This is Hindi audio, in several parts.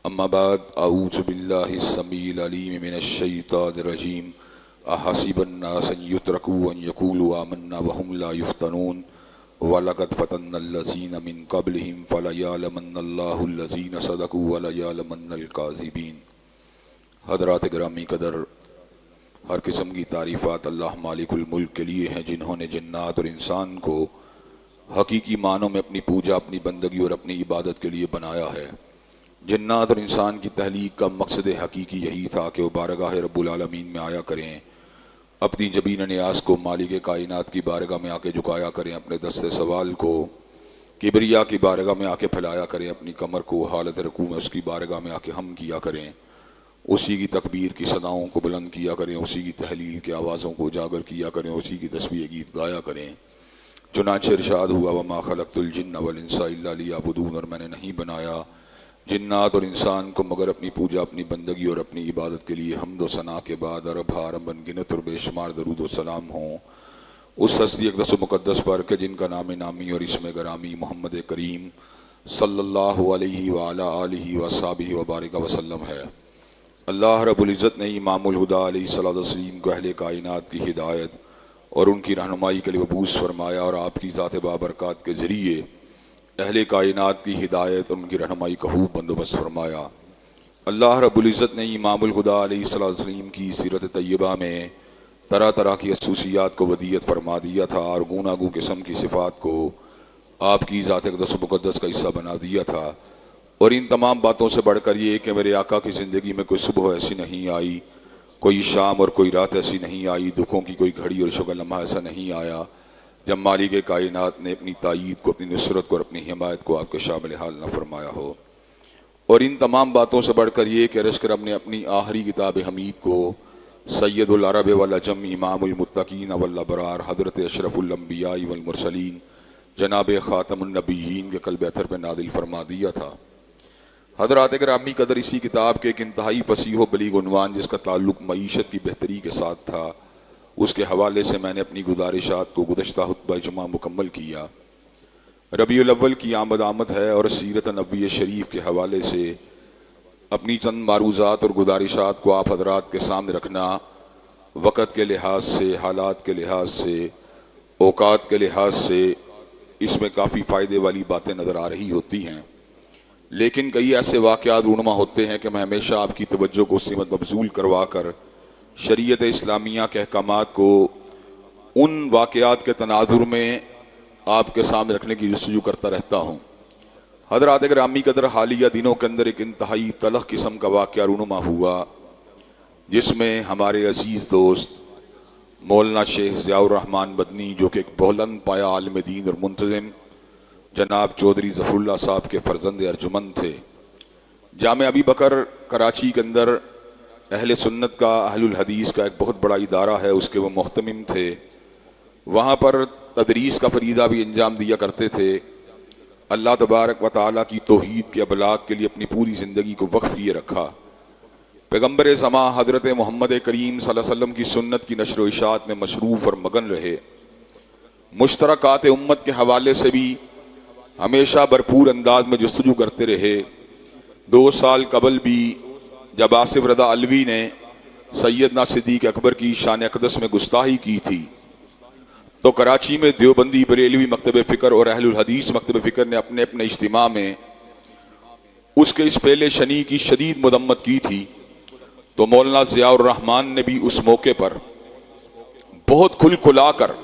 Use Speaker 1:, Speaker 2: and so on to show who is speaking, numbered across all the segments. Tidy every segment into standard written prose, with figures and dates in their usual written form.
Speaker 1: अम्मा बाद अऊज़ु बिल्लाहि समीइल अलीम मिनश शैतानिर रजीम अहसिबन्नास अन युत्रकू अन यक़ूलू आमन्ना वहुम ला युफ्तनून वलक़द फ़तन्नल्लज़ीना मिन क़ब्लिहिम फ़लयअलमन्नल्लाहुल्लज़ीना सदक़ू वलयअलमन्नल काज़िबीन। हज़रात गिरामी कदर, हर किस्म की तारीफ़ात अल्लाह मालिकुल मुल्क के लिए हैं, जिन्होंने जिन्नात और इंसान को हकीकी मानों में अपनी पूजा, अपनी बंदगी और अपनी इबादत के लिए बनाया है। जिन्नात और इंसान की तहलीक का मकसद हकीकी यही था कि वह बारगाह रब्बुल आलमीन में आया करें, अपनी जबीन न्यास को मालिक कायनात की बारगाह में आके झुकाया करें, अपने दस्ते सवाल को किबरिया की बारगाह में आके फैलाया करें, अपनी कमर को हालत रकू में उसकी बारगाह में आके हम किया करें, उसी की तकबीर की सदाओं को बुलंद किया करें, उसी की तहलील की आवाज़ों को उजागर किया करें, उसी की तस्बीह गीत गाया करें। चुनांचे इरशाद हुआ वमा खलक़तुल जिन्न वल इंसा इल्ला लियअबुदून, और मैंने नहीं बनाया जिन्नात और इंसान को मगर अपनी पूजा, अपनी बंदगी और अपनी इबादत के लिए। हम्द व सना के बाद अरब हारम बनगिनत और बेशुमार दरूद व सलाम हों उस हस्ती अक़दस व मुक़द्दस पर के जिनका नाम नामी और इसमें गरामी मोहम्मद करीम सल्लल्लाहु अलैहि व अला आलिहि व अस्हाबिहि व बारिक वसल्लम है। अल्लाह रब्बुल इज़्ज़त ने इमामुल हुदा अलैहिस्सलातु वस्सलाम को अहले कायनात की हिदायत और उनकी रहनुमाई के लिए मबूस फरमाया और आपकी ज़ात बाबरकात के ज़रिए अहले कायनात की हिदायत और उनकी रहनुमाई का खूब बंदोबस्त फरमाया। अल्लाह रब्बुल इज़्ज़त ने इमामुल हुदा अलैहिस्सलातु वस्सलाम की सीरत तय्यबा में तरह तरह की खसूसियात को वदीयत फरमा दिया था और गूनागू किस्म की सिफ़ात को आपकी ज़ात अक़दस मुक़द्दस का हिस्सा बना दिया था। और इन तमाम बातों से बढ़कर ये कि मेरे आका की ज़िंदगी में कोई सुबह ऐसी नहीं आई, कोई शाम और कोई रात ऐसी नहीं आई, दुखों की कोई घड़ी और शुगर लम्हा ऐसा नहीं आया जब मालिक कायनात ने अपनी तायीद को, अपनी नुसरत को और अपनी हिमायत को आपके शामिल हाल न फरमाया हो। और इन तमाम बातों से बढ़कर ये कि रश करम ने अपनी आखिरी किताब हमीद को सैयदुल अरब वल अजम इमामुल मुत्तकीन वल अबरार हज़रत अशरफुल अंबिया वल मुरसलीन जनाब ख़ातमुन नबिय्यीन के क़ल्ब अतर पर नादिल फरमा दिया था। हज़रात गिरामी कदर, इसी किताब के एक इंतहाई फसीह व बलीग उन्वान जिसका ताल्लुक़ मईशत की बेहतरी के साथ था, उसके हवाले से मैंने अपनी गुजारिशात को गुज़श्ता खुतबा जुमा मुकम्मल किया। रबीउल अव्वल की आमद है और सीरत नबवी शरीफ के हवाले से अपनी चंद मारूज़ात और गुजारिशात को आप हज़रात के सामने रखना वक़्त के लिहाज से, हालात के लिहाज से, औकात के लिहाज से इसमें काफ़ी फ़ायदे वाली बातें नज़र आ रही होती हैं। लेकिन कई ऐसे वाक़यात रूनुमा होते हैं कि मैं हमेशा आपकी तवज्जो को सीमत मबजूल करवा कर शरीयत इस्लामिया के अहकामात को उन वाक़यात के तनाजुर में आपके सामने रखने की जस्तजू करता रहता हूँ। हज़रात गिरामी कदर, हालिया दिनों के अंदर एक इंतहाई तलख़ किस्म का वाक़या रूनुमा हुआ जिसमें हमारे अजीज़ दोस्त मौलाना शेख ज़ियाउर रहमान मदनी, जो कि एक बुलंद पाया आलिम दीन और मुंतज़िम जनाब चौधरी ज़फ़रुल्लाह साहब के फ़र्जंद अर्जुमंद थे। जामे अबी बकर कराची के अंदर अहले सुन्नत का, अहलुल हदीस का एक बहुत बड़ा इदारा है, उसके वो मुहतमिम थे। वहाँ पर तदरीस का फ़रीदा भी अंजाम दिया करते थे। अल्लाह तबारक व तआला की तौहीद के अबलाग के लिए अपनी पूरी ज़िंदगी को वक्फ़ किए रखा। पैगम्बर ज़मा हज़रत मोहम्मद करीम सल्लल्लाहु अलैहि वसल्लम की सुन्नत की नशर व इशाअत में मशरूफ़ और मगन रहे। मुश्तरकात उम्मत के हवाले से भी हमेशा भरपूर अंदाज में जस्तजू करते रहे। 2 साल कबल भी जब आसिफ रदा अलवी ने सैयदना सिद्दीक़ अकबर की शान अक़दस में गुस्ताही की थी, तो कराची में देवबंदी, बरेलवी मकतब फ़िक्र और अहलुल हदीस मकतब फ़िक्र ने अपने अपने इज्तिमा में उसके इस फ़ेल शनी की शदीद मदम्मत की थी। तो मौलाना ज़ियाउर रहमान ने भी उस मौके पर बहुत खुल खुला कर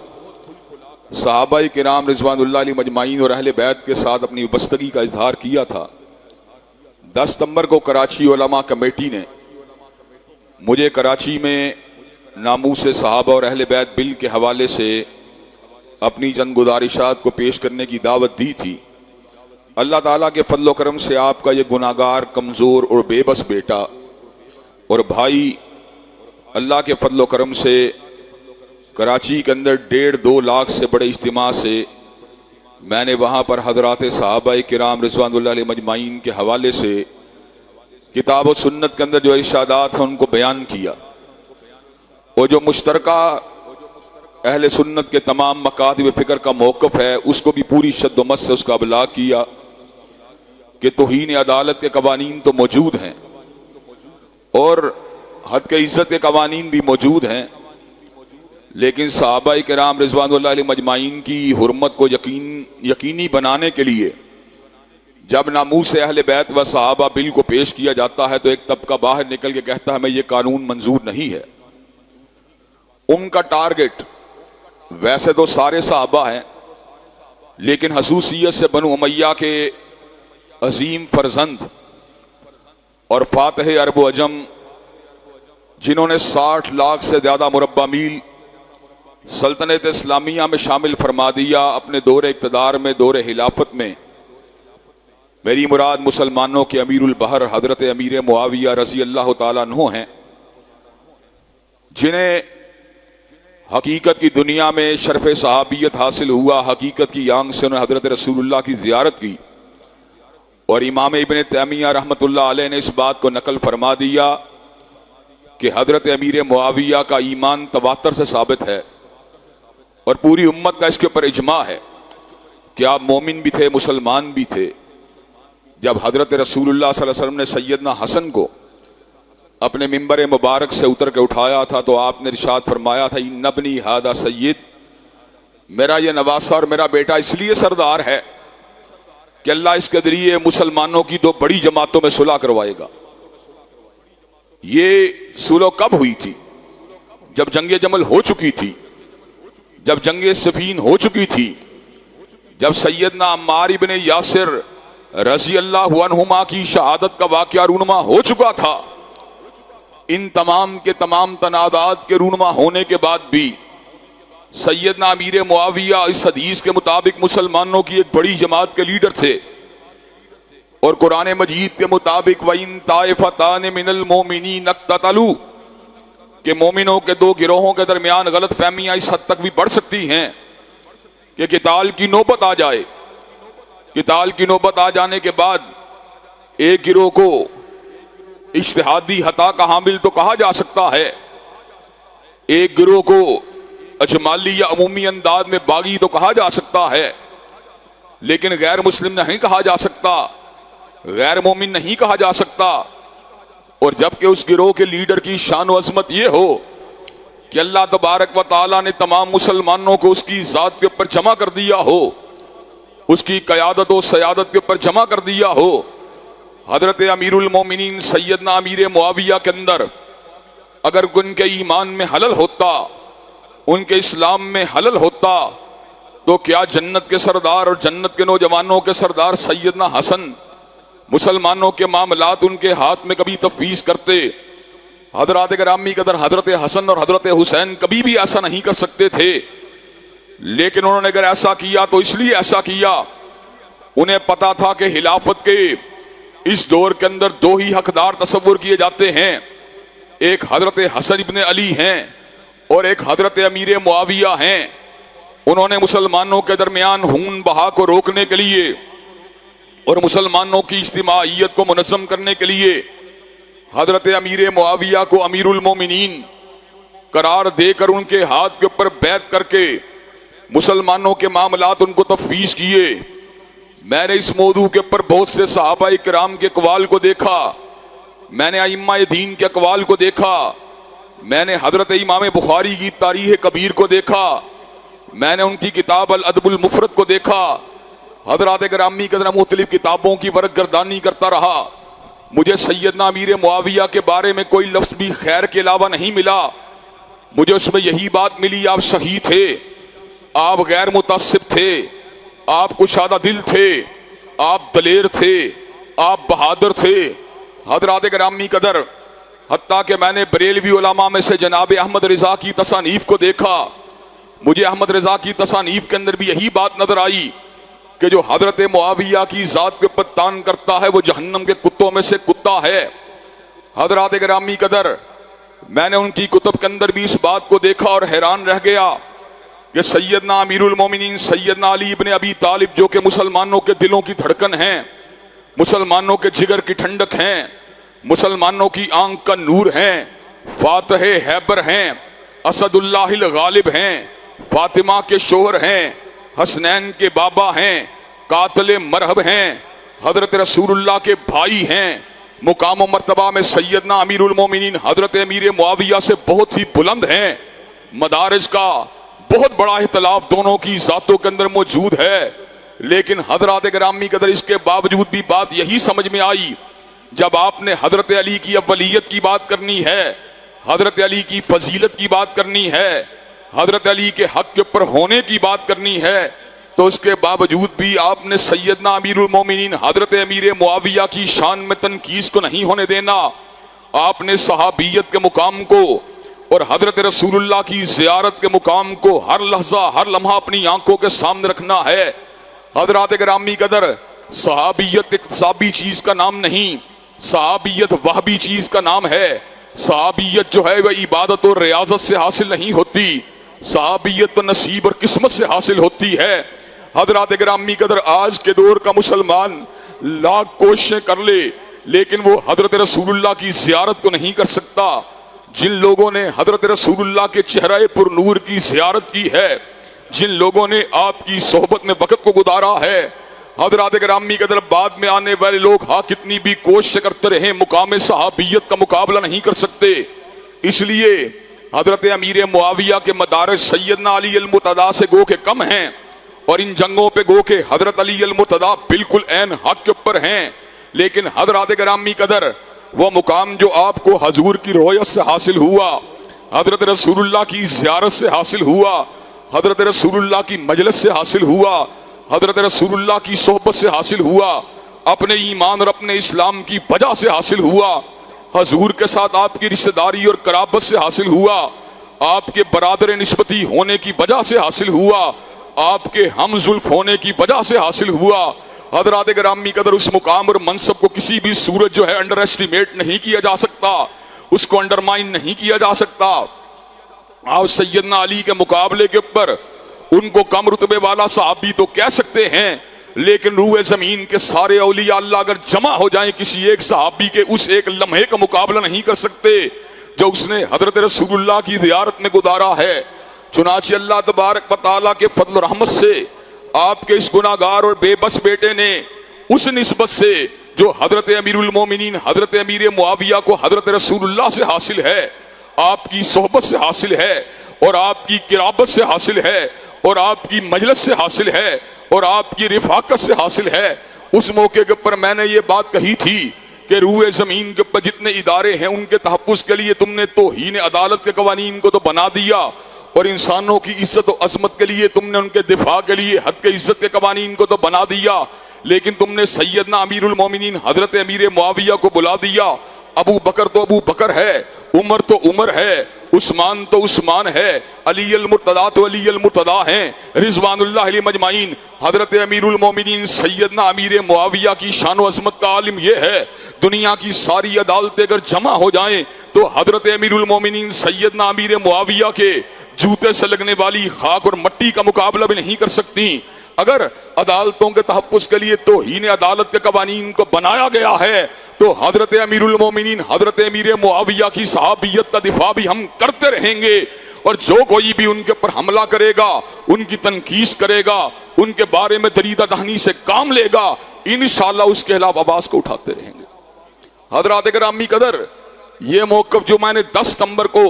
Speaker 1: सहाबाए किराम रिज़वानुल्लाह अलैहिम अजमाइन और अहले बैत के साथ अपनी वबस्तगी का इजहार किया था। 10 सितंबर को कराची उलमा कमेटी ने मुझे कराची में नामूस सहाबा और अहले बैत बिल के हवाले से अपनी चंद गुजारिशात को पेश करने की दावत दी थी। अल्लाह ताला के फजल करम से आपका ये गुनाहगार, कमज़ोर और बेबस बेटा और भाई अल्लाह के फजल करम से कराची के अंदर 1.5-2 लाख से बड़े इज्तिमा से मैंने वहाँ पर हज़रात सहाबाए किराम रिज़वानुल्लाह अलैहिम अजमाइन के हवाले से किताब और सुन्नत के अंदर जो इरशादात हैं उनको बयान किया और जो मुश्तरका अहले सुन्नत के तमाम मकातिब फ़िक्र का मौक़िफ़ है उसको भी पूरी शद्दोमत से उसका अबलाग किया। कि तौहीन अदालत के कवानीन तो मौजूद हैं और हद के इज्जत के कवानीन भी मौजूद हैं, लेकिन सहाबा किराम रिज़वानुल्लाह अलैहिम अजमाइन की हुर्मत को यकीनी बनाने के लिए जब नामूस अहले बैत व सहाबा बिल को पेश किया जाता है तो एक तबका बाहर निकल के कहता है मैं ये कानून मंजूर नहीं है। उनका टारगेट वैसे तो सारे सहाबा हैं, लेकिन खसूसियत से बनु उमैया के अजीम फरजंद और फातह अरब व अजम जिन्होंने 60 लाख से ज्यादा मुरब्बा मील सल्तनत इस्लामिया में शामिल फरमा दिया अपने दौरे इक़्तिदार में, दौरे हिलाफत में। मेरी मुराद मुसलमानों के अमीरुल बहर हजरत अमीर मुआविया रज़ी अल्लाह ताला अन्हु हैं, जिन्हें हकीकत की दुनिया में शरफ सहाबियत हासिल हुआ। हकीकत की आंख से उन्होंने हजरत रसूलुल्लाह की ज़ियारत की और इमाम इब्न तैमिया रहमतुल्लाह अलैह ने इस बात को नकल फरमा दिया कि हजरत अमीर मुआविया का ईमान तवातर से साबित है और पूरी उम्मत का इसके ऊपर इजमा है कि आप मोमिन भी थे, मुसलमान भी थे। जब हजरत रसूलुल्लाह सल्लल्लाहु अलैहि वसल्लम ने सैयदना हसन को अपने मिंबर मुबारक से उतर के उठाया था तो आपने इरशाद फरमाया था इन्नबनी हादा सैयद, मेरा ये नवासा और मेरा बेटा इसलिए सरदार है कि अल्लाह इसके जरिए मुसलमानों की 2 बड़ी जमातों में सुलह करवाएगा। ये सुलह कब हुई थी? जब जंगे जमल हो चुकी थी, जब जंगे सफीन हो चुकी थी, जब सैयदना अम्मार इब्न यासिर रज़ी अल्लाहु अन्हुमा की शहादत का वाक़या रूनुमा हो चुका था। इन तमाम के तमाम तनादात के रूनुमा होने के बाद भी सैयदना अमीर मुआविया इस हदीस के मुताबिक मुसलमानों की एक बड़ी जमात के लीडर थे और कुरान मजीद के मुताबिक वइन ताइफतान मिनल मोमिनीन इक्ततलू के मोमिनों के 2 गिरोहों के दरमियान गलत फहमियां इस हद तक भी बढ़ सकती हैं कि किताल की नौबत आ जाए। किताल की नौबत आ जाने के बाद एक गिरोह को इज्तिहादी हता का हामिल तो कहा जा सकता है, एक गिरोह को अजमाली या अमूमी अंदाज में बागी तो कहा जा सकता है, लेकिन गैर मुस्लिम नहीं कहा जा सकता, गैर मोमिन नहीं कहा जा सकता। और जबकि उस गिरोह के लीडर की शान व अजमत यह हो कि अल्लाह तबारक व तआला ने तमाम मुसलमानों को उसकी ज़ात के ऊपर जमा कर दिया हो, उसकी क़यादत और सयादत के ऊपर जमा कर दिया हो। हजरत अमीरुल मोमिनीन सैयदना अमीर मुआविया के अंदर अगर उनके ईमान में हलल होता, उनके इस्लाम में हलल होता, तो क्या जन्नत के सरदार और जन्नत के नौजवानों के सरदार सैयदना हसन मुसलमानों के मामलात उनके हाथ में कभी तफवीज़ करते? हजरत ग्रामी कदर हजरत हसन और हजरत हुसैन कभी भी ऐसा नहीं कर सकते थे, लेकिन उन्होंने अगर ऐसा किया तो इसलिए ऐसा किया, उन्हें पता था कि खिलाफत के इस दौर के अंदर 2 ही हकदार तस्वुर किए जाते हैं, एक हजरत हसन इब्न अली हैं और एक हजरत अमीर मुआविया हैं। उन्होंने मुसलमानों के दरमियान खून बहा को रोकने के लिए और मुसलमानों की इज्तिमाइयत को मुनज़्ज़म करने के लिए हजरत अमीर मुआविया को अमीरुल मोमिनीन करार देकर उनके हाथ के ऊपर बैत करके मुसलमानों के मामलात उनको तफवीज़ किए। मैंने इस मौजू के ऊपर बहुत से सहाबा इकराम के अक़वाल को देखा, मैंने अइम्मा दीन के अक़वाल को देखा, मैंने हजरत इमाम बुखारी की तारीख़ कबीर को देखा, मैंने उनकी किताब अल अदबुल मुफरद को देखा। हजरत ग्रामी के अंदर मुख्तलिफ किताबों की वर्कगर्दानी करता रहा। मुझे सैयदना अमीर मुआविया के बारे में कोई लफ्ज़ भी खैर के अलावा नहीं मिला। मुझे उसमें यही बात मिली, आप सही थे, आप गैर मुतअस्सिब थे, आप कुशादा दिल थे, आप दलेर थे, आप बहादुर थे। हजरत ग्रामी कदर हत्ता कि मैंने बरेलवी उलमा में से जनाब अहमद रज़ा की तसानीफ को देखा, मुझे अहमद रज़ा की तसानीफ के अंदर भी यही बात नजर आई कि जो हजरत मुआविया की ज़ात के ऊपर तान करता है वो जहन्नम के कुत्तों में से कुत्ता है। हजरत ग्रामी कदर मैंने उनकी कुतुब के अंदर भी इस बात को देखा और हैरान रह गया कि सैयदना अमीरुल मोमिनीन सैयदना अली इब्न अबी तालिब जो कि मुसलमानों के दिलों की धड़कन हैं, मुसलमानों के जिगर की ठंडक हैं, मुसलमानों की आंख का नूर हैं, फातह हैबर हैं, असदुल्लाहिल गालिब हैं, फातिमा के शोहर हैं, हसनैन के बाबा हैं, कातिल मरहब हैं, हजरत रसूलुल्लाह के भाई हैं, मुकाम मर्तबा में सैयदना अमीरुल मोमिनीन हजरत अमीर मुआविया से बहुत ही बुलंद हैं। मदारिज का बहुत बड़ा इख्तिलाफ दोनों की जातों के अंदर मौजूद है, लेकिन हजरत गिरामी कदर इसके बावजूद भी बात यही समझ में आई, जब आपने हजरत अली की अव्वलियत की बात करनी है, हजरत अली की फजीलत की बात करनी है, हजरत अली के हक के ऊपर होने की बात करनी है, तो उसके बावजूद भी आपने सैयदना अमीरुल मोमिनीन हजरत अमीर मुआविया की शान में तनकीस को नहीं होने देना। आपने सहाबियत के मुकाम को और हजरत रसूलुल्लाह की ज़ियारत के मुकाम को हर लहजा हर लम्हा अपनी आंखों के सामने रखना है। हजरत गिरामी कदर, सहाबियत इक्तसाबी चीज का नाम नहीं, सहाबियत वहबी चीज का नाम है। सहाबियत जो है वह इबादत और रियाजत से हासिल नहीं होती, सहाबियत तो नसीब और किस्मत से हासिल होती है। हजरत गिरामी कदर, आज के दौर का मुसलमान लाख कोशिशें कर ले, लेकिन वो हजरत रसूलुल्लाह की ज़ियारत को नहीं कर सकता। जिन लोगों ने हजरत रसूलुल्लाह के चेहरे पर नूर की ज़ियारत की है, जिन लोगों ने आपकी सोहबत में वक़्त को गुजारा है, हजरत गिरामी कदर, बाद में आने वाले लोग हाँ कितनी भी कोशिश करते रहे, मुकाम सहाबियत का मुकाबला नहीं कर सकते। इसलिए हजरत अमीर मुआविया के मदारिज सैयदना अली अल मुर्तदा से गो के कम हैं, और इन जंगों पे गो के हजरत अली अल मुर्तदा बिल्कुल ऐन हक के ऊपर हैं। लेकिन हजरत गिरामी कदर, वो मुकाम जो आपको हजूर की रोयत से हासिल हुआ, हजरत रसूलुल्लाह की ज़ियारत से हासिल हुआ, हजरत रसूलुल्लाह की मजलिस से हासिल हुआ, हजरत रसूलुल्लाह की सोहबत से हासिल हुआ, अपने ईमान और अपने इस्लाम की वजह से हासिल हुआ, हजूर के साथ आपकी रिश्तेदारी और कराबत से हासिल हुआ, आपके बरादर निस्बती होने की वजह से हासिल हुआ, आपके हम जुल्फ होने की वजह से हासिल हुआ। हजरत गिरामी कदर, उस मुकाम और मनसब को किसी भी सूरत जो है अंडर एस्टिमेट नहीं किया जा सकता, उसको अंडरमाइन नहीं किया जा सकता। आप सैयदना अली के मुकाबले के ऊपर उनको कम रुतबे वाला सहाबी तो कह सकते हैं, लेकिन रूए जमीन के सारे औलिया अल्लाह अगर जमा हो जाएं किसी एक सहाबी के, उस एक लम्हे का मुकाबला नहीं कर सकते जो उसने हजरत रसूलुल्लाह की ज़ियारत में गुजारा है। चुनाचे अल्लाह तबारक व तआला के फजल और रहमत से आपके इस गुनाहगार और बेबस बेटे ने उस निस्बत से जो हजरत अमीरुल मोमिनीन हजरत अमीर मुआविया को हजरत रसूलुल्लाह से हासिल है, आपकी सोहबत से हासिल है, और आपकी किराबत से हासिल है, और आपकी मजलिस से हासिल है, और आपकी रिफाकत से हासिल है। उस मौके के ऊपर मैंने ये बात कही थी कि रूए जमीन के ऊपर जितने इदारे हैं उनके तहफ़्फ़ुज़ के लिए तुमने तौहीन अदालत के कवानीन को तो बना दिया, और इंसानों की इज्जत और अजमत के लिए तुमने उनके दिफा के लिए हद के इज्जत के कवानीन को तो बना दिया, लेकिन तुमने सैयदना अमीरुल मोमिनीन हजरत अमीर मुआविया को बुला दिया। अबू बकर तो अबू बकर है, उमर तो उमर है, उस्मान तो उस्मान है, अली अल मुर्तदा तो अली अल मुर्तदा हैं, रिजवानुल्लाह अलैहिम अजमाइन। हजरत अमीरुल मोमिनीन सैयदना अमीर मुआविया की शान व अज़मत का आलिम यह है, दुनिया की सारी अदालतें अगर जमा हो जाएं तो हजरत अमीरुल मोमिनीन सैयदना अमीर मुआविया के जूते से लगने वाली खाक और मट्टी का मुकाबला भी नहीं कर सकती। अगर अदालतों के तहफ़्फ़ुज़ के लिए तौहीन अदालत के कवानीन को बनाया गया है, तो हजरत अमीरुल मोमिनीन हजरत अमीर मुआविया की सहाबियत का दिफा भी हम करते रहेंगे, और जो कोई भी उनके ऊपर हमला करेगा, उनकी तनकीस करेगा, उनके बारे में दरीदा दहनी से काम लेगा, इंशाअल्लाह उसके खिलाफ आवाज को उठाते रहेंगे। हजरत गिरामी कदर, ये मौक़िफ़ जो मैंने 10 सितंबर को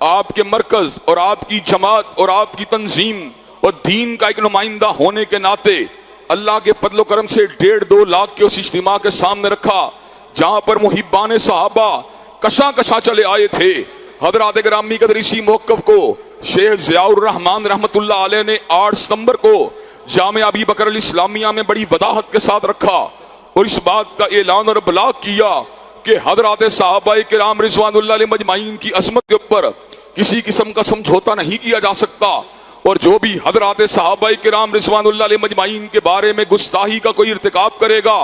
Speaker 1: आपके मरकज और आपकी जमात और आपकी तंजीम और दीन का एक नुमाइंदा होने के नाते अल्लाह के फजल करम से 1.5-2 लाख के उस इज्तिमा के सामने रखा, जहां पर मुहिब्बान सहाबा कशा कशा चले आए थे। हजरत गिरामी कदर, इसी मौक़िफ़ को शेख ज़ियाउर रहमान रहमतुल्लाह अलैह ने 8 सितंबर को जामे अबी बकर अल इस्लामिया में बड़ी वदाहत के साथ रखा, और इस बात का ऐलान और बलाग किया कि हजरत सहाबाए किराम रिज़वानुल्लाह अलैहिम अजमाइन की अज़मत के ऊपर किसी किस्म का समझौता नहीं किया जा सकता, और जो भी हजरत सहाबाए किराम रिज़वानुल्लाह अलैहिम अजमाइन के बारे में गुस्ताही का कोई इर्तिकाब करेगा,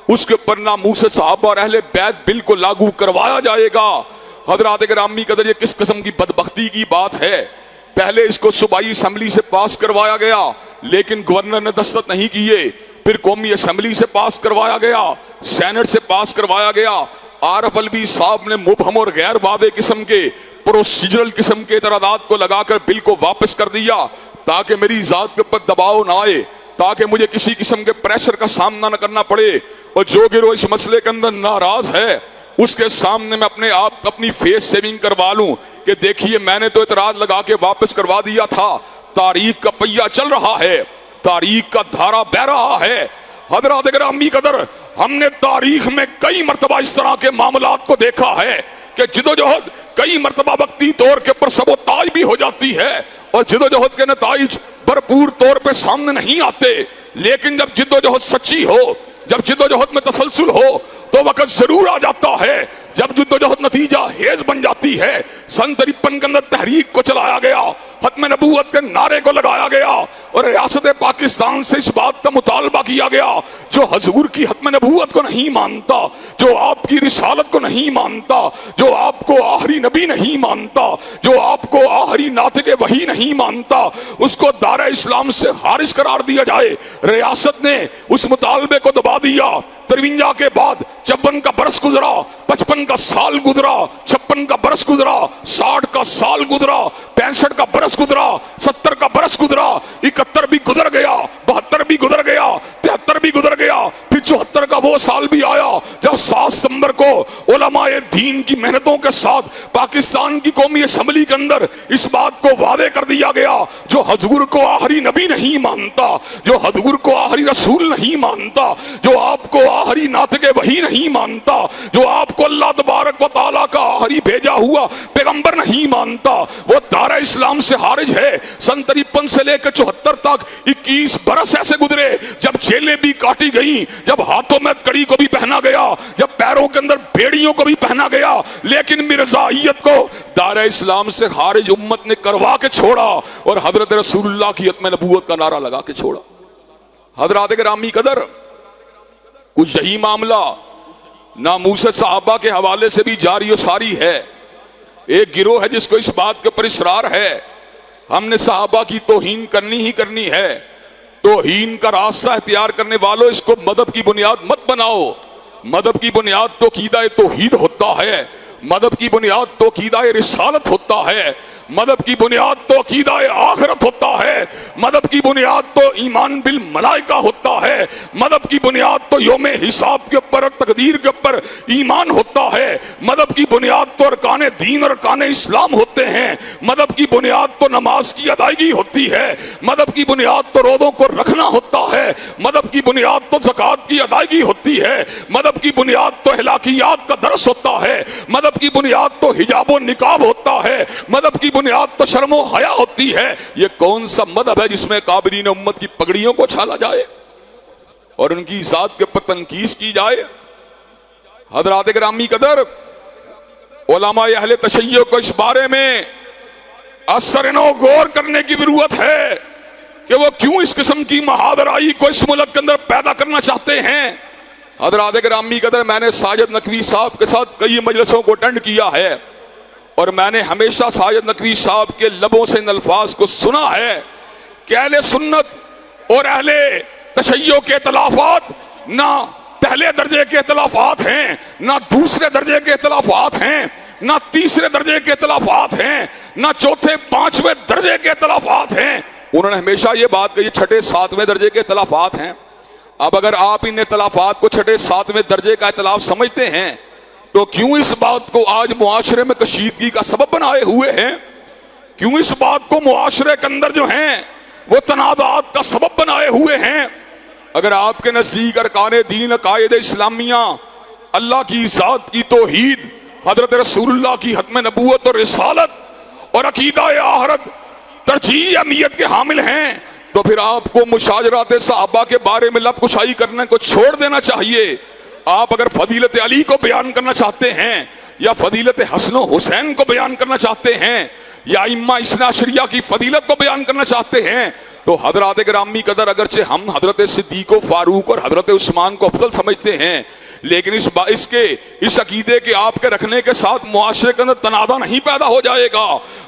Speaker 1: उसके ऊपर नामूस सहाबा और अहले बैत बिल को लागू करवाया जाएगा। हजरत गिरामी कदर, ये किस किस्म की बदबख्ती की बात है। पहले इसको सूबाई असम्बली से पास करवाया गया, लेकिन गवर्नर ने दस्तखत नहीं किए, फिर कौमी असम्बली से पास करवाया गया, सेनेट से पास करवाया गया। आरफ अलवी साहब ने मुबहम और गैर वादे किस्म के प्रोसीजरल किस्म के इतरादात को लगाकर बिल को वापस कर दिया, ताकि मेरी जात के ऊपर दबाव ना आए। ताकि मुझे किसी किस्म के प्रेशर का सामना न करना पड़े। और जो गिरोह इस मसले के अंदर नाराज है उसके सामने मैं अपने आप अपनी फेस सेविंग करवा लूं कि देखिए मैंने तो इतराज लगा के वापस करवा दिया था। तारीख का पहिया चल रहा है, तारीख का धारा बह रहा है। हजरात गिरामी कदर, हमने तारीख में कई मर्तबा इस तरह के मामलात को देखा है कि जिदोजहद कई मर्तबा वक्ती तौर के ऊपर सबोताज भी हो जाती है और जिदोजहद के नताइज भरपूर तौर पे सामने नहीं आते। लेकिन जब जिद्दोजहद सच्ची हो, जब जिद्दोजहद में तसलसल हो तो वक्त जरूर आ जाता है जब जिद्दोजहद नतीजा हेज बन जाती है। सन 53 के अंदर तहरीक को चलाया गया, खत्म नबूवत के नारे को लगाया गया और रियासत पाकिस्तान से इस बात का मुतालबा किया गया जो हजूर की खत्म नबूवत को नहीं मानता, जो आपकी रिसालत को नहीं मानता, जो आपको आखिरी नबी नहीं मानता, जो आपको आखिरी नातिक़ वही नहीं मानता, उसको दारा इस्लाम से खारिज करार दिया जाए। रियासत ने उस मुतालबे को दबा दिया। 53 के बाद 54 का बरस गुजरा, 55 का साल गुजरा, 56 का बरस गुजरा, 60 का साल गुजरा, 65 का बरस गुजरा, 70 का बरस गुजरा, 71 भी गुजर गया, 72 भी गुजर गया, 73 भी गुजर गया, फिर 74 का वो साल भी आया जब 7 सितंबर को उलमाए दीन की मेहनतों के साथ पाकिस्तान की कौमी असम्बली के अंदर इस बात को वादे कर दिया गया जो हजूर को आखिरी नबी नहीं मानता, जो हजूर को आखिरी रसूल नहीं मानता, जो आपको आखिरी नातिक़े वही नहीं मानता, जो आपको अल्लाह तबारक व तआला का आखिरी भेजा हुआ पैगंबर नहीं मानता, वो दारा इस्लाम से खारिज है। सन 53 से लेकर 74 तक 21 बरस ऐसे गुजरे जब जेलें भी काटी गई, जब हाथों में कड़ी को भी पहना गया, जब पैरों के अंदर बेड़ियों को भी पहना गया, लेकिन मिर्जाइयत को दारा इस्लाम से खारिज उम्मत ने करवा के छोड़ा और हजरत रसूलुल्लाह की खत्म नबूवत का नारा लगा के छोड़ा। हजरात गिरामी कदर, कुछ यही मामला नामूस सहाबा के हवाले से भी जारी और सारी है। एक गिरोह है जिसको इस बात के ऊपर इसरार है हमने सहाबा की तौहीन करनी ही करनी है। तौहीन का रास्ता इख्तियार करने वालों, इसको मदहब की बुनियाद मत बनाओ। मदहब की बुनियाद तो कीदा तौहीद होता है, मदहब की बुनियाद तो कीदा रिसालत होता है, मदहब की बुनियाद तो अकीदा आखिरत होता है, मदहब की बुनियाद तो ईमान बिल मलाइका होता है, मदहब की बुनियाद तो यौम हिसाब के ऊपर तकदीर के ऊपर ईमान होता है, मदहब की बुनियाद तो अरकान दीन और अरकान इस्लाम होते हैं, मदहब की बुनियाद तो नमाज की अदायगी होती है, मदहब की बुनियाद तो रोज़ों को रखना होता है, मदहब की बुनियाद तो ज़कात की अदायगी होती है, मदहब की बुनियाद तो अखलाकियात का दर्स होता है, मदहब की बुनियाद तो हिजाब और निकाब होता है, मदहब की बुनियाद तो शर्म और हया होती है। ये कौन सा मदहब है जिसमें काबिरीन उम्मत की पगड़ियों को छाला जाए और उनकी जात के ऊपर तनकीस की जाए। हजरात गिरामी कदर, उलमा अहले तशय्यो को इस बारे में असरनो गौर करने की जरूरत है कि वो क्यों इस किस्म की महादराई को इस मुल्क के अंदर पैदा करना चाहते हैं। हजरात गिरामी कदर, मैंने साजिद नकवी साहब के साथ कई मजलिसों को अटेंड किया है और मैंने हमेशा साजिद नकवी साहब के लबों से इन अल्फाज को सुना है कि अहले सुन्नत और अहले तशय्यो के इख्तिलाफात ना पहले दर्जे के इख्तिलाफात हैं, ना दूसरे दर्जे के इख्तिलाफात हैं, ना तीसरे दर्जे के इख्तिलाफात हैं, ना चौथे पांचवें दर्जे के इख्तिलाफात हैं। उन्होंने हमेशा ये बात कही 6ठे 7वें दर्जे के इख्तिलाफात हैं। अब अगर आप इन इख्तिलाफात को 6ठे 7वें दर्जे का इख्तिलाफ समझते हैं तो क्यों इस बात को आज मुआशरे में कशीदगी का सबब बनाए हुए हैं? क्यों इस बात को मुआशरे के अंदर जो हैं वो तनाज़ात का सबब बनाए हुए हैं? अगर आपके नज़दीक अरकान दीन अकायद इस्लामिया, अल्लाह की ज़ात की तौहीद, हज़रत रसूलुल्लाह की खत्म नबूवत और रिसालत और अकीदा आखिरत तरजीह अहमियत के हामिल हैं तो फिर आपको मुशाजरात सहाबा के बारे में लब कुशाई करने को छोड़ देना चाहिए। आप अगर फजीलत अली को बयान करना चाहते हैं या फजीलत हसन हुसैन को बयान करना चाहते हैं या इम्मा इस्ना शरिया की फजीलत को बयान करना चाहते हैं तो हजरात गिरामी कदर, अगरचे हम हजरत सिद्दीक फारूक और हजरत उस्मान को अफजल समझते हैं लेकिन इस अकीदे के आपके रखने के साथ मुआशरे के अंदर तनाज़ा नहीं पैदा हो जाएगा,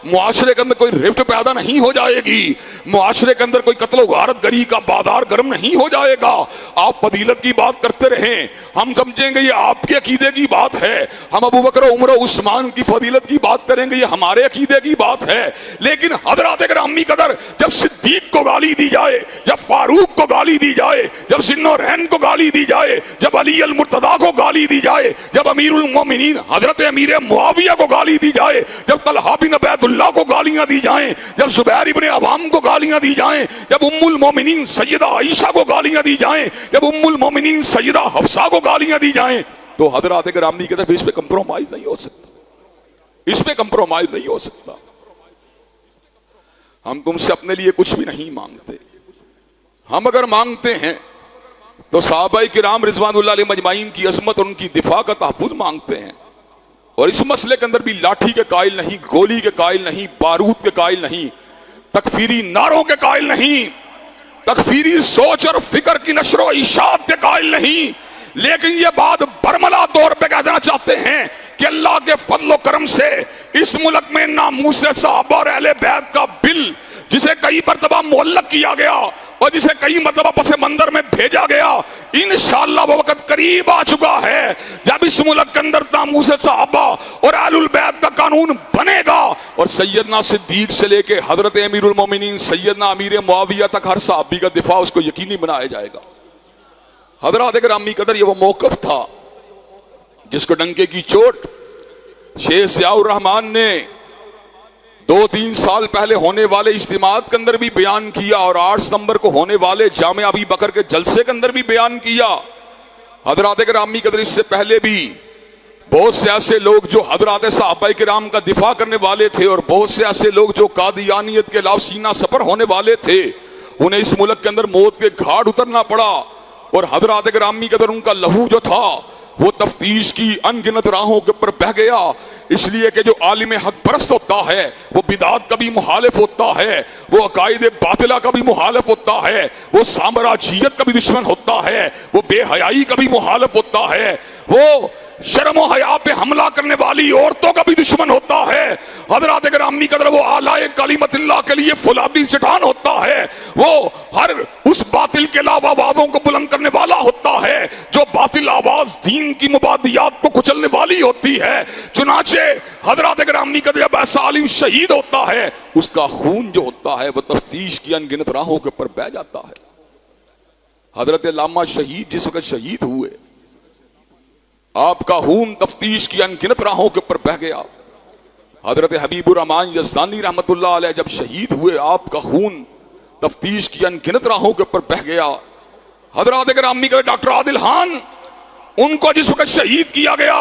Speaker 1: मुआशरे के अंदर कोई रिफ्ट पैदा नहीं हो जाएगी, मुआशरे के अंदर कोई कत्ल गारत गरी का बाजार गर्म नहीं हो जाएगा। आप फजीलत की बात करते रहें, हम समझेंगे ये आपके अकीदे की बात है, हम अबू बकर उमर उस्मान की फजीलत की बात करेंगे ये हमारे अकीदे की बात है। लेकिन हजरत गिरामी कदर जब सिद्दीक को गाली दी जाए, जब फारूक को गाली दी जाए, जब जिन्नोरैन को गाली दी जाए, जब अली अल मुर्तदा को गाली दी जाए, जब अमीरुल मोमिनीन हजरत अमीर मुआविया को गाली दी जाए, जब तलहा बिन उबैदुल्लाह को गालियां दी जाएं, जब जुबैर इब्ने अवाम को गालियां दी जाएं, जब उम्मुल मोमिनीन सैयदा आयशा को गालियां दी जाएं, जब उम्मुल मोमिनीन सैयदा हफ्सा को गालियां दी जाएं, तो हजरत गिरामी कहते हैं इस पे कंप्रोमाइज नहीं हो सकता, इस पे कंप्रोमाइज नहीं हो सकता। हम तुमसे अपने लिए कुछ भी नहीं मांगते, हम अगर मांगते हैं तो सहाबाए किराम रिजवानुल्लाह अलैहिम मजमाइन की अजमत और उनकी दिफा का तहफ़्फ़ुज़ मांगते हैं। और इस मसले के अंदर भी लाठी के कायल नहीं, गोली के कायल नहीं, बारूद के कायल नहीं, तकफीरी नारों के कायल नहीं, तकफीरी सोच और फिक्र की नशरो इशात के कायल नहीं। लेकिन ये बात बरमला तौर पे कह देना चाहते हैं कि अल्लाह के फजल करम से इस मुल्क में नामूस सहाबा और अहले बैत का बिल, जिसे कई मरतबा मुअल्लक किया गया और जिसे कई मरतबा पसे मंदर में भेजा गया, इंशाअल्लाह वो वक्त करीब आ चुका है जब इस मुल्क के अंदर नामूस सहाबा और अहलुल बैत का कानून बनेगा। और सैयदना सिद्दीक से लेके हजरत अमीरुल मोमिनीन सैयदना अमीर मुआविया तक हर सहाबी का दिफा उसको यकीनी बनाया जाएगा। हजरत गिरामी कदर ये वो मौकफ था जिसको डंके की चोट शेख ज़ियाउर रहमान ने 2-3 साल पहले होने वाले इज्तिमात के अंदर भी बयान किया और 8 सितंबर को होने वाले जामे अबी बकर के जलसे के अंदर भी बयान किया। हजरत गिरामी कदर इससे पहले भी बहुत से ऐसे लोग जो हजरत सहाबाए किराम का दिफा करने वाले थे और बहुत से ऐसे लोग जो कादियानियत के खिलाफ सीना सफर होने वाले थे, उन्हें इस मुल्क के अंदर मौत के घाट उतरना पड़ा। और हजरत गिरामी कदर उनका लहू जो था वो तफ्तीश की अनगिनत राहों के ऊपर बह गया, इसलिए कि जो आलिम हक परस्त होता है वो बिदात का भी मुखालिफ होता है, वो अकायद बातिला का भी मुखालिफ होता है, वो साम्राज्यियत का भी दुश्मन होता है, वो बेहयाई का भी मुखालिफ होता है, वो शर्म और हया पे हमला करने वाली औरतों का भी दुश्मन होता है। हजरत गिरामी कदर वो आलाए कलिमतिल्लाह के लिए फुलादी चट्टान होता है, वो हर उस बातिल के अलावा आवाजों को बुलंद करने वाला होता है जो बातिल आवाज दीन की मुबादियात को कुचलने वाली होती है। चुनाचे हजरत गिरामी कदर जब ऐसा आलिम शहीद होता है, उसका खून जो होता है वो तफ्तीश की अनगिनत राहों के ऊपर बह जाता है। हजरत अल्लामा शहीद जिस वक्त शहीद हुए, आपका खून तफ्तीश की अनगिनत राहों के ऊपर बह गया। हजरत हबीबुर रहमान यज़दानी रहमतुल्लाह अलैह जब शहीद हुए, आपका खून तफ्तीश की अनगिनत राहों के ऊपर बह गया। हजरत गिरामी के डॉक्टर आदिल खान, उनको जिस वक्त शहीद किया गया,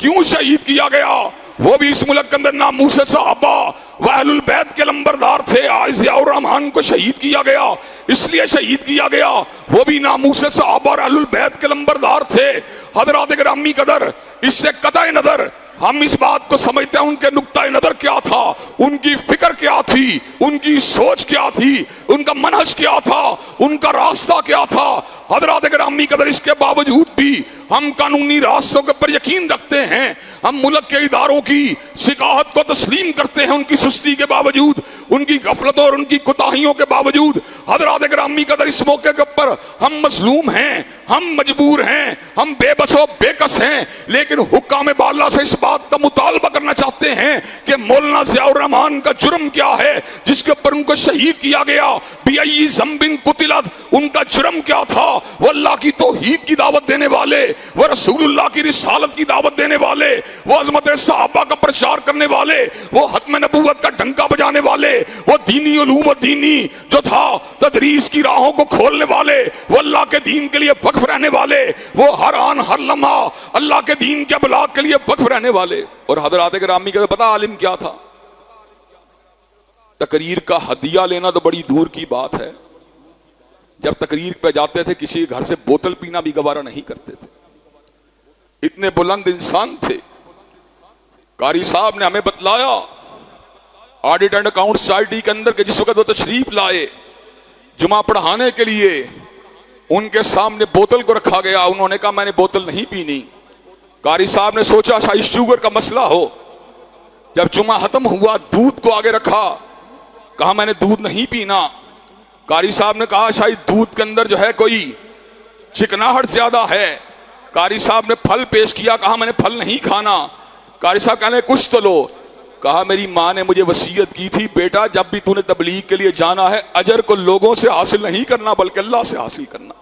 Speaker 1: क्यों शहीद किया गया? वो भी इस मुल्क के अंदर नामूस सहाबा व अहलुल बैत के लंबरदार थे। आज ज़ियाउर रहमान को शहीद किया गया, इसलिए शहीद किया गया, वो भी नामूस सहाबा और अहलुल बैत के लंबरदार थे। हजरत गिरामी कदर इससे कतई नजर हम इस बात को समझते हैं उनके नुक्ता नजर क्या था, उनकी फिक्र क्या थी, उनकी सोच क्या थी, उनका मनहज क्या था, उनका रास्ता क्या था। हजरत गिरामी कदर इसके बावजूद भी हम कानूनी रास्तों के ऊपर यकीन रखते हैं, हम मुल्क के इदारों की शिकायत को तस्लीम करते हैं, उनकी सुस्ती के बावजूद, उनकी गफलतों और उनकी कोताहियों के बावजूद। हजरत गिरामी कदर इस मौके के ऊपर हम मजलूम हैं, हम मजबूर हैं, हम बेबस व बेकस हैं, लेकिन हुक्काम बाला से इस बात का मुतालबा करना चाहते हैं कि मौलाना ज़ियाउर रहमान का जुर्म क्या है जिसके ऊपर उनको शहीद किया गया। बिअय्यि ज़ंबिन कुतिलत, उनका जुर्म क्या था? वो अल्लाह की तौहीद की दावत देने वाले, वो रसूलुल्लाह की रिसालत की दावत देने वाले, वो अज़मत सहाबा का प्रचार करने वाले, वो हत्म नबूवत का डंका बजाने वाले, वो दीनी उलूम और दीनी जो था तदरीस की राहों को खोलने वाले, वो अल्लाह के दीन के लिए वक्फ रहने वाले, वो हर आन हर लम्हा अल्लाह के दीन के बलाग के लिए वक्फ रहने वाले। और हजरत गिरामी का पता आलिम क्या था? तकरीर का हदिया लेना तो बड़ी दूर की बात है, जब तकरीर पे जाते थे किसी घर से बोतल पीना भी गवारा नहीं करते थे, इतने बुलंद इंसान थे। कारी साहब ने हमें बतलाया ऑडिट एंड अकाउंट सोसाइटी के अंदर के जिस वक्त वो तशरीफ लाए जुमा पढ़ाने के लिए, उनके सामने बोतल को रखा गया। उन्होंने कहा मैंने बोतल नहीं पीनी। कारी साहब ने सोचा शायद शुगर का मसला हो। जब जुमा खत्म हुआ, दूध को आगे रखा, कहा मैंने दूध नहीं पीना। कारी साहब ने कहा शायद दूध के अंदर जो है कोई चिकनाहट ज्यादा है। कारी साहब ने फल पेश किया, कहा मैंने फल नहीं खाना। कारी साहब कहने कुछ तो लो। कहा मेरी माँ ने मुझे वसीयत की थी, बेटा जब भी तूने तबलीग के लिए जाना है अजर को लोगों से हासिल नहीं करना बल्कि अल्लाह से हासिल करना।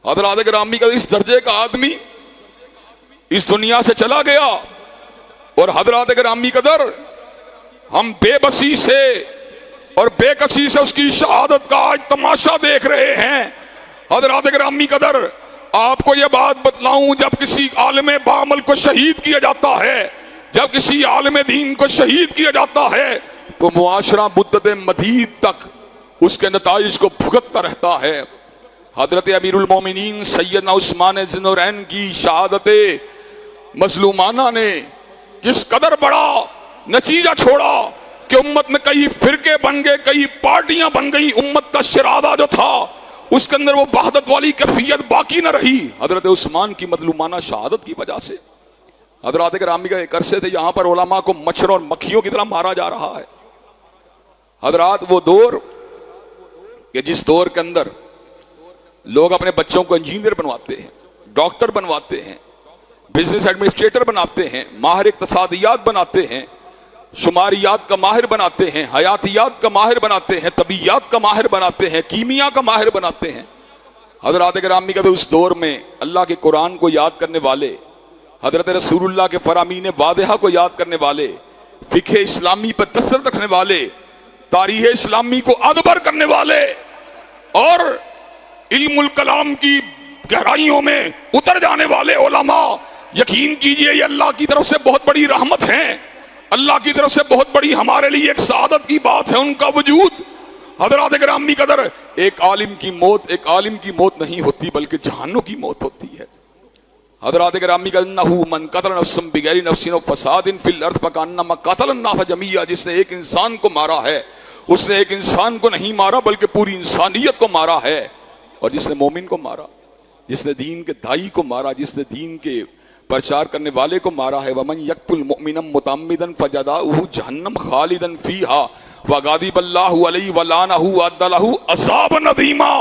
Speaker 1: हज़रात गिरामी का इस दर्जे का आदमी इस दुनिया से चला गया और हज़रात गिरामी कदर हम बेबसी से और बेकसी से उसकी शहादत का आज तमाशा देख रहे हैं। हज़रात गिरामी कदर आपको यह बात बतलाऊं, जब किसी आलिम बामल को शहीद किया जाता है, जब किसी आलिम दीन को शहीद किया जाता है तो मुआशरा मुद्दत मदीद तक उसके नताइज को भुगतता रहता है। हजरत अमीरुल मोमिनीन सैयदना उस्मान ज़ुन्नूरैन की शहादत मजलूमाना ने किस कदर बड़ा नतीजा छोड़ा कि उम्मत में कई फिरके बन गए, कई पार्टियां बन गई। उम्मत का शरादा जो था उसके अंदर वो वहदत वाली कैफियत बाकी न रही, हजरत उस्मान की मजलूमाना शहादत की वजह से। हजरत गिरामी का एक अरसे थे यहाँ पर उलमा को मच्छर और मक्खियों की तरह मारा जा रहा है। हजरात वो दौर कि जिस दौर के अंदर लोग अपने बच्चों को इंजीनियर बनवाते हैं, डॉक्टर बनवाते हैं, बिजनेस एडमिनिस्ट्रेटर बनाते हैं, माहिर इक्तिसादियात बनाते हैं, शुमारियात का माहिर बनाते हैं, हयातियात का माहिर बनाते हैं, तबीयात का माहिर बनाते हैं, कीमिया का माहिर बनाते हैं। हजरत गिरामी का तो उस दौर में अल्लाह के कुरान को याद करने वाले, हजरत रसूलुल्लाह के फरामीन वादिहा को याद करने वाले, फिक़्ह इस्लामी पर तसल्लुत रखने वाले, तारीख़ इस्लामी को अकबर करने वाले और इल्मुल कलाम की गहराइयों में उतर जाने वाले उलमा, यकीन कीजिए ये अल्लाह की तरफ से बहुत बड़ी रहमत है, अल्लाह की तरफ से बहुत बड़ी हमारे लिए एक सादत की बात है उनका वजूद। हज़रात गिरामी कदर एक आलिम की मौत नहीं होती बल्कि जहान्नुम की मौत होती है। हज़रात गिरामी का अन्नहु मन क़तल नफ्सन बिगैरि नफ्सिन व फ़सादिन फ़िल अर्ज़ फ़कअन्नमा क़तल अन्नास जमीआ, जिसने एक इंसान को मारा है उसने एक इंसान को नहीं मारा बल्कि पूरी इंसानियत को मारा है। और जिसने मोमिन को मारा, जिसने दीन के दाई को मारा, जिसने दीन के प्रचार करने वाले को मारा है, वमन यक्तुल मुमिनन मुतअम्मिदन फजज़ाउहु जहन्नम खालिदन फीहा व गादिबल्लाहु अलैहि व लानहु व अद्दलहु अज़ाबन अज़ीमा,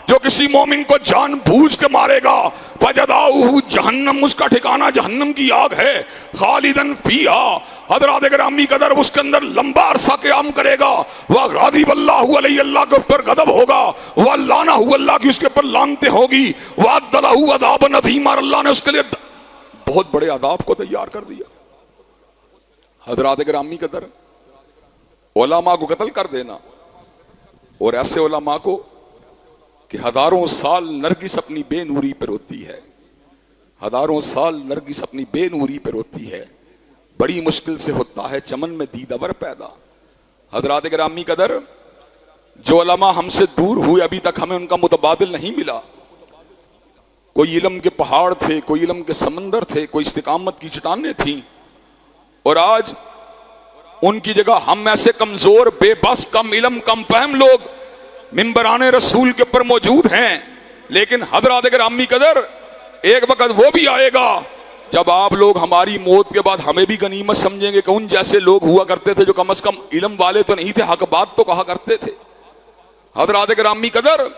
Speaker 1: जो किसी मोमिन को जानबूझ के मारेगा फजज़ाउहु जहन्नम, उसका ठिकाना जहन्नम की आग है, खालिदन फीहा, हज़रात गिरामी कदर उसके अंदर लंबा अरसा क़याम करेगा, व गादिबल्लाहु अलैहि, अल्लाह के ऊपर गदब होगा, व लानहु, अल्लाह की उसके ऊपर लानते होगी, व अद्दलहु अज़ाबन अज़ीमा, अल्लाह ने उसके लिए बहुत बड़े आदाब को तैयार कर दिया। हज़रात गिरामी कदर उलमा को कत्ल कर देना और ऐसे उलमा को कि हजारों साल नरगिस अपनी बेनूरी पर रोती है, हजारों साल नरगिस अपनी बेनूरी पर रोती है, बड़ी मुश्किल से होता है चमन में दीदावर पैदा। हज़रात गिरामी कदर जो उलमा हमसे दूर हुए अभी तक हमें उनका मुतबादिल नहीं मिला। कोई इल्म के पहाड़ थे, कोई इल्म के समंदर थे, कोई इस्तिकामत की चट्टानें थीं, और आज उनकी जगह हम ऐसे कमजोर, बेबस, कम इल्म, कम फहम लोग मिंबराने रसूल के ऊपर मौजूद हैं। लेकिन हज़रात गिरामी कदर एक वक्त वो भी आएगा जब आप लोग हमारी मौत के बाद हमें भी गनीमत समझेंगे कि उन जैसे लोग हुआ करते थे जो कम से कम इल्म वाले तो नहीं थे, हक बात तो कहा करते थे। हज़रात गिरामी कदर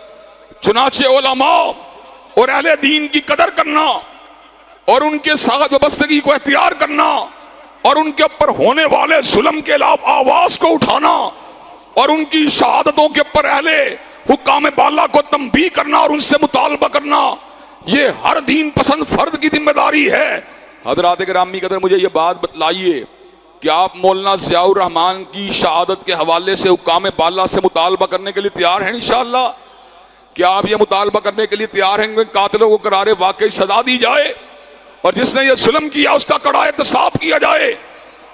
Speaker 1: चुनाचे उलमा और अहले दीन की कदर करना और उनके साथ वाबस्तगी को इख्तियार करना और उनके ऊपर होने वाले जुल्म के खिलाफ आवाज को उठाना और उनकी शहादतों के ऊपर अहले हुक्काम बाला को तंबीह करना और उनसे मुतालबा करना, ये हर दीन पसंद फर्द की जिम्मेदारी है। हज़रात गिरामी कदर मुझे ये बात बतलाइए कि आप मौलाना ज़ियाउर रहमान की शहादत के हवाले से हुक्काम बाला से मुतालबा करने के लिए तैयार हैं इंशाअल्लाह? क्या आप ये मुतालबा करने के लिए तैयार हैं कातिलों को करारे वाकई सजा दी जाए और जिसने ये जुल्म किया उसका कड़ा एहतसाब किया जाए?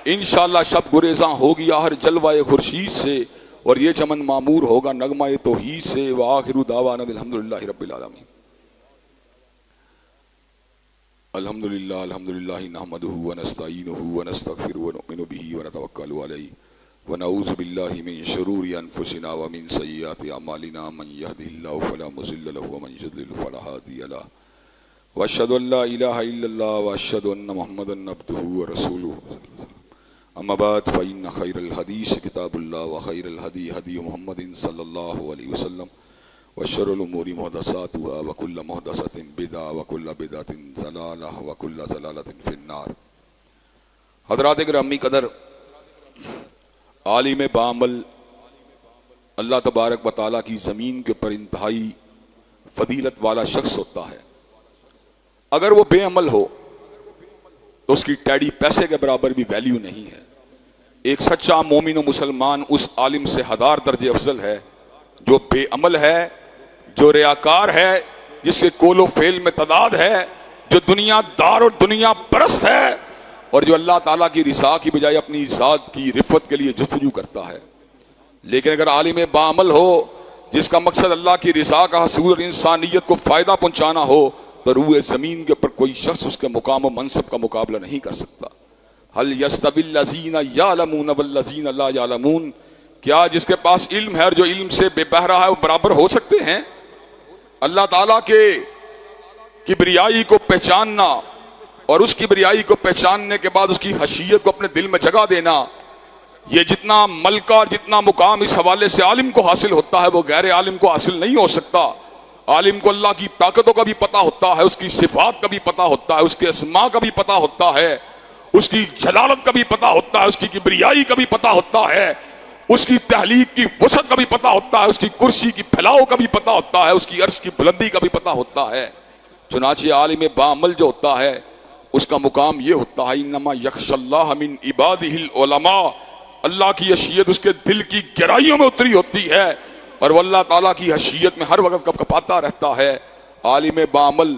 Speaker 1: इंशाअल्लाह शब गुरेज़ा होगी हर जलवाए खुर्शीद से और ये चमन मामूर होगा नगमा तौहीद से। व आखिरु दावाना अल्हम्दुलिल्लाहि रब्बिल आलमीन। अल्हम्दुलिल्लाह अल्हम्दुलिल्लाह नहमदुहु व नस्तईनुहु व नस्तगफिरुहु व नुमिनु बिही व नतवक्कलु अलैहि व नऊज़ु बिल्लाहि मिन शुरूरि अनफुसिना व मिन सय्यिआति अमालिना मन यहदिहिल्लाहु फला मुज़िल्ल लहु व मन युज़्लिल फला हादिय लहु व अशहदु अल्ला इलाहा इल्लल्लाह व अशहदु अन्न मुहम्मदन अब्दुहु व रसूलुहु। अम्मा बाद फ़इन्न खैरल हदीस किताबुल्लाह व खैरल हदी हदी मुहम्मदिन सल्लल्लाहु अलैहि वसल्लम व शर्रुल उमूरि मुहदसातुहा व कुल्लु मुहदसतिन बिदअ व कुल्लु बिदअतिन ज़लालह व कुल्लु ज़लालतिन फिन्नार। हज़रात गिरामी कदर, आलिम बामल अल्लाह तबारक व तआला की ज़मीन के ऊपर इंतहाई फजीलत वाला शख्स होता है। अगर वो बेअमल हो तो उसकी टैडी पैसे के बराबर भी वैल्यू नहीं है। एक सच्चा मोमिन व मुसलमान उस आलिम से हज़ार दर्जे अफजल है जो बेअमल है, जो रियाकार है, जिसके कोलो फेल में तदाद है, जो दुनियादार और दुनिया परस्त है और जो अल्लाह ताला की रिसा की बजाय अपनी ज़ात की रिफ़त के लिए जस्तजू करता है। लेकिन अगर आलिम बाअमल हो जिसका मकसद अल्लाह की रिसा का हसूल और इंसानियत को फ़ायदा पहुँचाना हो तो रूए ज़मीन के ऊपर कोई शख्स उसके मुकाम व मनसब का मुकाबला नहीं कर सकता। हल यस्तविल्लज़ीना यालमून वल्लज़ीना ला यालमून, क्या जिसके पास इल्म है और जो इल्म से बेबहरा है वो बराबर हो सकते हैं? अल्लाह ताला के किबरियाई को पहचानना और उस किबरियाई को पहचानने के बाद उसकी हशीयत को अपने दिल में जगह देना, ये जितना मलका और जितना मुकाम इस हवाले से आलिम को हासिल होता है वो गैर आलिम को हासिल नहीं हो सकता। आलिम को अल्लाह की ताकतों का भी पता होता है, उसकी सिफात का भी पता होता है, उसके अस्मा का भी पता होता है, उसकी जलालत का भी पता होता है, उसकी किबरियाई का भी पता होता है, उसकी तहलीक की वसअत का भी पता होता है, उसकी कुर्सी की फैलाव का भी पता होता है, उसकी अर्श की बुलंदी का भी पता होता है। चुनांचे आलिम बाअमल जो होता है उसका मुकाम ये होता है इन्नमा यख्शल्लाह मिन इबादिहिल उलमा, अल्लाह की हशीयत उसके दिल की गहराइयों में उतरी होती है और वो अल्लाह ताला की हशीयत में हर वक्त कपकपाता रहता है। आलिम बाअमल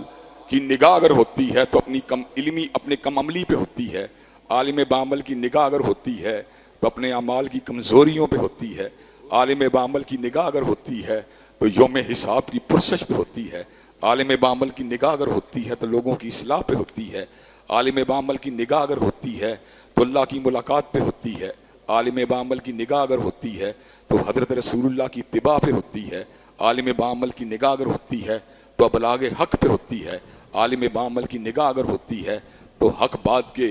Speaker 1: की निगाह अगर होती है तो अपनी कम इल्मी अपने कम अमली पे होती है। आलिम बाअमल की निगाह अगर होती है तो अपने अमाल की कमज़ोरियों पे होती है। आलिम बाअमल की निगाह अगर होती है तो यौम हिसाब की पुरसश पे होती है। आलिम बाअमल की निगाह अगर होती है तो लोगों की इस्लाह पे होती है। आलिम बाअमल की निगाह अगर होती है तो अल्लाह की मुलाकात पे होती है। आलिम बाअमल की निगाह अगर होती है तो हज़रत रसूलुल्लाह की इत्तिबा पे होती है। आलिम बाअमल की निगाह अगर होती है तो अबलाग हक पे होती है। आलिम बाअमल की निगाह अगर होती है तो हक बात के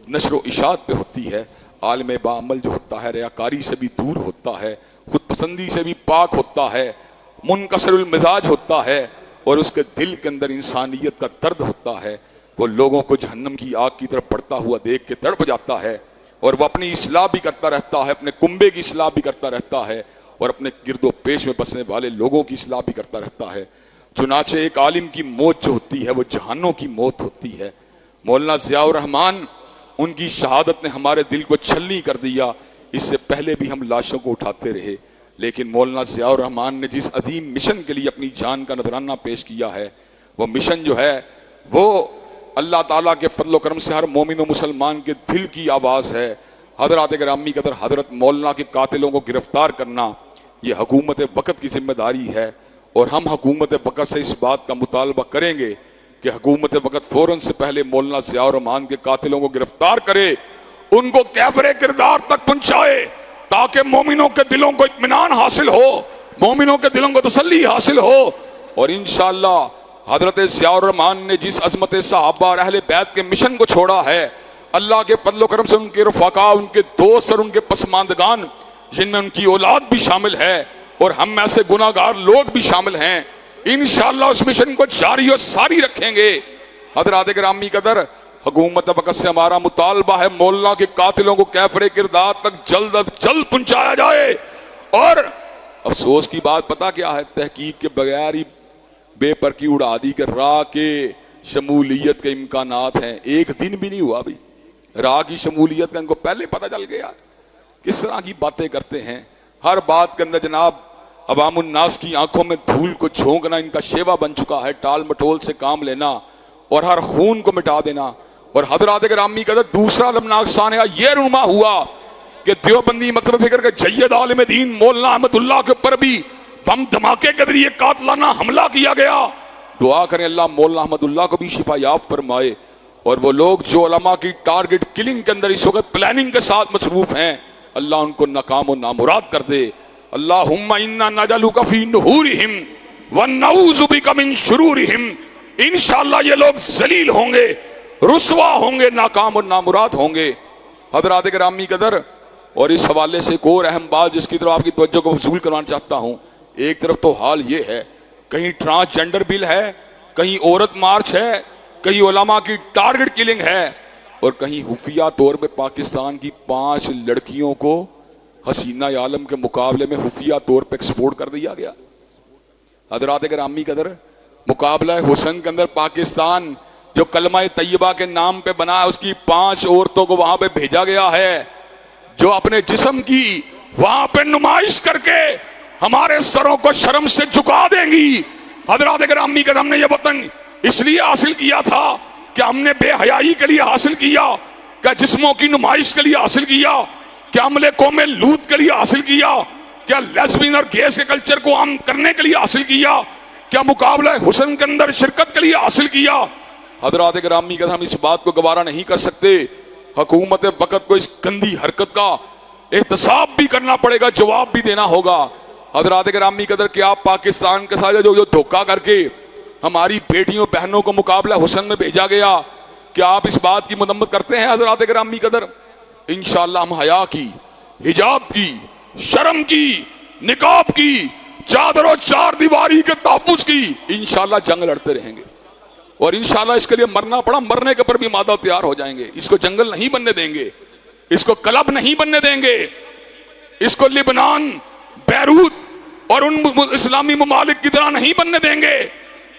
Speaker 1: नशर व इशात पे होती है। आलिम बाअमल जो होता है रियाकारी से भी दूर होता है, खुद पसंदी से भी पाक होता है, मुनकसरुल मिजाज होता है और उसके दिल के अंदर इंसानियत का दर्द होता है। वो लोगों को जहन्नम की आग की तरफ बढ़ता हुआ देख के तड़प जाता है और वह अपनी इस्लाह भी करता रहता है, अपने कुंबे की इस्लाह भी करता रहता है और अपने गिरदो पेश में बसने वाले लोगों की इस्लाह भी करता रहता है। चुनाचे एक आलिम की मौत जो होती है वो जहानों की मौत होती है। मौलाना ज़ियाउर रहमान, उनकी शहादत ने हमारे दिल को छलनी कर दिया। इससे पहले भी हम लाशों को उठाते रहे, लेकिन मौलाना ज़ियाउर रहमान ने जिस अजीम मिशन के लिए अपनी जान का नजराना पेश किया है वो मिशन जो है वो अल्लाह ताला के फजल करम से हर मोमिन व मुसलमान के दिल की आवाज़ है। हज़रात गिरामी कदर, हज़रत मौलाना के कातिलों को गिरफ्तार करना ये हुकूमत वक़्त की जिम्मेदारी है और हम हुकूमत वक़्त से इस बात का मुतालबा करेंगे कि हुकूमत वक़्त फ़ौरन से पहले मौलाना ज़ियाउर रहमान के कातिलों को गिरफ्तार करे, उनको कैफरे किरदार तक पहुँचाए ताकि मोमिनों के दिलों को इत्मीनान हासिल हो, मोमिनों के दिलों को तसल्ली हासिल हो। और इंशाअल्लाह हज़रत ज़ियाउर रहमान ने जिस अज़मत सहाबा और अहले बैत के मिशन को छोड़ा है, अल्लाह के फज़ल करम से उनके रफ़ाका, उनके दोस्त और उनके पसमानदगान, जिनमें उनकी औलाद भी शामिल है और हम ऐसे गुनाहगार लोग भी शामिल हैं, इंशाअल्लाह उस मिशन को जारी और सारी रखेंगे। हज़रात गिरामी कदर, हुकूमत वक़्त से हमारा मुतालबा है मौलाना के कातिलों को कैफरे किरदार तक जल्द अज जल्द पहुँचाया जाए। और अफसोस की बात पता क्या है, तहकीक के बगैर ही बेपरकी उड़ा दी कि राह के शमूलियत के इम्कानात हैं। एक दिन भी नहीं हुआ भाई, राह की शमूलियत का इनको पहले पता चल गया। किस तरह की बातें करते हैं, हर बात के अंदर जनाब अवामुन्नास की आंखों में धूल को झोंकना इनका शेवा बन चुका है, टाल मटोल से काम लेना और हर खून को मिटा देना। और हज़रात गिरामी का दूसरा लमनाक सानिया ये रुमा हुआ कि देवबंदी मतलब फिक्र के जय्यद आलिम दीन मौलाना अहमदुल्लाह के ऊपर भी बम धमाके के जरिए कातलाना हमला किया गया। दुआ करें अल्लाह मौलाना अहमदुल्लाह को भी शिफा याब फरमाए। और वो लोग जो उलमा की टारगेट किलिंग के अंदर इस वक्त प्लानिंग के साथ मसरूफ हैं, अल्लाह उनको नाकाम और नामुराद कर दे। अल्लाहुम्मा इन्ना नजलुका फी नुहुरिहिम व नऊज़ु बिका मिन शुरूरिहिम। इंशाअल्लाह ये लोग जलील होंगे, रुसवा होंगे, नाकाम और नामुराद होंगे। हज़रात गिरामी कदर, और इस हवाले से एक और अहम बात जिसकी तरफ आपकी तवज्जो को वसूल करवाना चाहता हूँ। एक तरफ तो हाल ये है, कहीं ट्रांसजेंडर बिल है, कहीं औरत मार्च है, कहीं उलमा की टारगेट किलिंग है, और कहीं खुफिया तौर पे पाकिस्तान की 5 लड़कियों को हसीना आलम के मुकाबले में खुफिया तौर पे एक्सपोर्ट कर दिया गया। हज़रात गिरामी कदर, मुकाबला हुस्न के अंदर पाकिस्तान जो कलमा तैयबा के नाम पे बना है, उसकी 5 औरतों को वहां पे भेजा गया है, जो अपने जिस्म की वहां पे नुमाइश करके हमारे सरों को शर्म से झुका देंगी। हज़रात गिरामी कदर, हमने ये वतन इसलिए हासिल किया था कि हमने बेहयाई के लिए हासिल किया, क्या जिस्मों की नुमाइश के लिए हासिल किया, क्या अमले कौमे लूत के लिए हासिल किया, क्या लेस्बियन और गेस के कल्चर को आम करने के लिए हासिल किया, क्या मुकाबला हुस्न के अंदर शिरकत के लिए हासिल किया। हज़रात गिरामी कदर, हम इस बात को गवारा नहीं कर सकते। हुकूमत वक़्त को इस गंदी हरकत का एहतसाब भी करना पड़ेगा, जवाब भी देना होगा। हज़रात गिरामी कदर, क्या आप पाकिस्तान के साथ जो धोखा करके हमारी बेटियों बहनों को मुकाबला हुस्न में भेजा गया, क्या आप इस बात की मदम्मत करते हैं? हज़रात गिरामी कदर, इंशाअल्लाह हम हया की, हिजाब की, शर्म की, निकाब की, चादरों चार दीवारी के तहफ़्फ़ुज़ की इंशाअल्लाह जंग लड़ते रहेंगे। और इंशाअल्लाह इसके लिए मरना पड़ा, मरने के पर भी मादा तैयार हो जाएंगे। इसको जंगल नहीं बनने देंगे, इसको क्लब नहीं बनने देंगे, इसको लिबनान, बैरूत और उन इस्लामी ममालिक की तरह नहीं बनने देंगे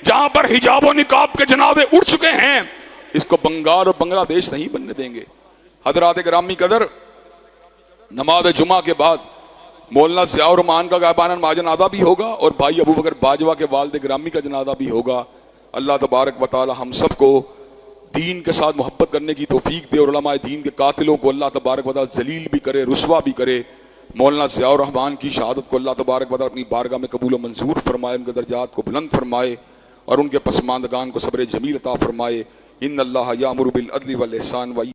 Speaker 1: जहां पर हिजाब और निकाब के जनाजे उड़ चुके हैं। इसको बंगाल और बांग्लादेश नहीं बनने देंगे। हज़रात गिरामी कदर, नमाज जुमा के बाद मौलाना ज़ियाउर रहमान का गायबाना जनाजा भी होगा और भाई अबू बकर बाजवा के वालिद गिरामी का जनाजा भी होगा। अल्लाह तबारक व तआला हम सबको दीन के साथ मोहब्बत करने की तौफीक दे और उलमाए दीन के कातिलों को अल्लाह तबारक व तआला जलील भी करे, रुसवा भी करे। मौलाना ज़ियाउर रहमान की शहादत को अल्लाह तबारक व तआला अपनी बारगाह में कबूल व मंजूर फरमाए, उनके दर्जात को बुलंद फरमाए और उनके पसमानदगान को सब्र जमील अता फरमाए। इन्नल्लाह यामुरु बिल अदली वल इहसान व